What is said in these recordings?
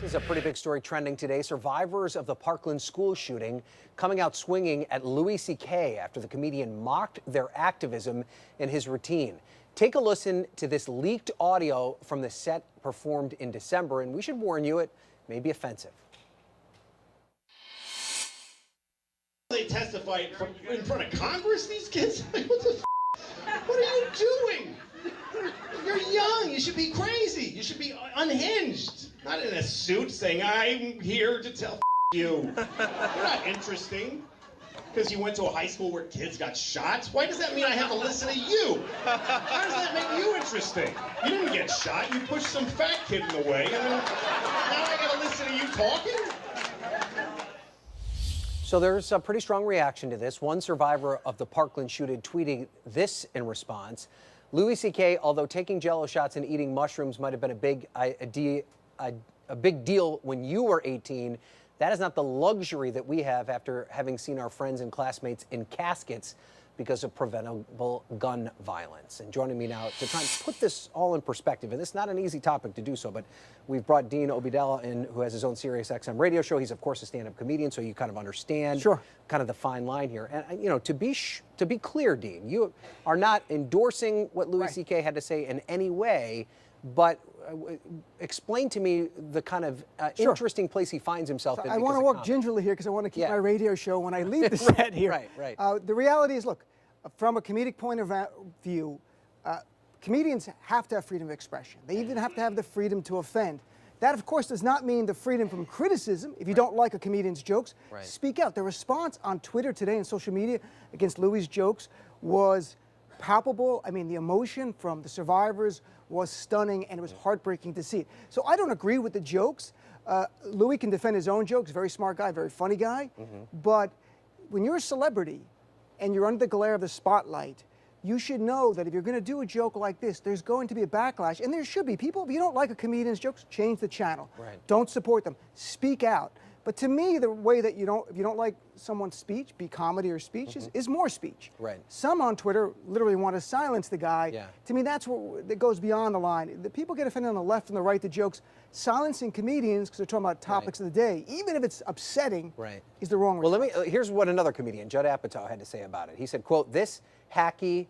This is a pretty big story trending today. Survivors of the Parkland school shooting coming out swinging at Louis C.K. after the comedian mocked their activism in his routine. Take a listen to this leaked audio from the set performed in December, and we should warn you, it may be offensive. They testified in front of Congress, these kids? Like, what the f***? What are you doing? You're young. You should be crazy. You should be unhinged. Not in a suit saying, I'm here to tell you. You're not interesting. Because you went to a high school where kids got shot? Why does that mean I have to listen to you? How does that make you interesting? You didn't get shot. You pushed some fat kid in the way. And then now I got to listen to you talking? So there's a pretty strong reaction to this. One survivor of the Parkland shooting tweeting this in response. Louis C.K., although taking Jello shots and eating mushrooms might have been a big deal when you were 18, that is not the luxury that we have after having seen our friends and classmates in caskets because of preventable gun violence. And joining me now to try and put this all in perspective, and it's not an easy topic to do so, but we've brought Dean Obeidallah in, who has his own Sirius XM radio show. He's, of course, a stand-up comedian, so you kind of understand kind of the fine line here. And, you know, to be clear, Dean, you are not endorsing what Louis C.K. had to say in any way, but explain to me the kind of interesting place he finds himself in. I want to walk gingerly here because I want to keep my radio show when I leave the set here. The reality is, look, from a comedic point of view, comedians have to have freedom of expression. They even have to have the freedom to offend. That, of course, does not mean the freedom from criticism. If you don't like a comedian's jokes, speak out. The response on Twitter today and social media against Louis' jokes was palpable. I mean, the emotion from the survivors was stunning, and it was heartbreaking to see it. So I don't agree with the jokes. Louis can defend his own jokes. Very smart guy, very funny guy. But when you're a celebrity and you're under the glare of the spotlight, you should know that if you're going to do a joke like this, there's going to be a backlash, and there should be. People, if you don't like a comedian's jokes, change the channel. Don't support them. Speak out. But to me, the way that if you don't like someone's speech, be comedy or speech, is more speech. Some on Twitter literally want to silence the guy. To me, that's what that goes beyond the line. The people get offended on the left and the right to jokes. Silencing comedians because they're talking about topics of the day, even if it's upsetting, is the wrong response. Well, here's what another comedian, Judd Apatow, had to say about it. He said, quote, "This hacky,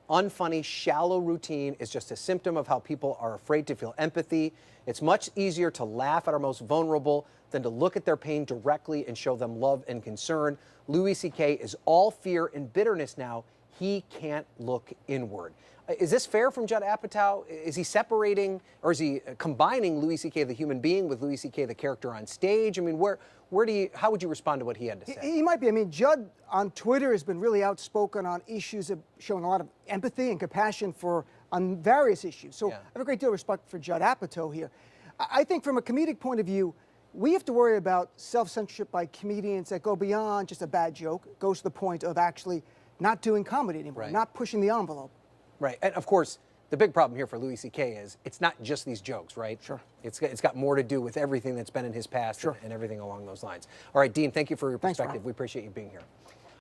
unfunny, shallow routine is just a symptom of how people are afraid to feel empathy. It's much easier to laugh at our most vulnerable than to look at their pain directly and show them love and concern. Louis C.K. is all fear and bitterness now. He can't look inward." Is this fair from Judd Apatow? Is he separating, or is he combining Louis C.K. the human being with Louis C.K. the character on stage? I mean, how would you respond to what he had to say? He might be. I mean, Judd on Twitter has been really outspoken on issues of showing a lot of empathy and compassion on various issues. So I have a great deal of respect for Judd Apatow here. I think from a comedic point of view, we have to worry about self-censorship by comedians that go beyond just a bad joke. It goes to the point of actually not doing comedy anymore, not pushing the envelope. And of course, the big problem here for Louis C.K. is it's not just these jokes, right? It's got more to do with everything that's been in his past and everything along those lines. All right, Dean, thank you for your perspective. We appreciate you being here.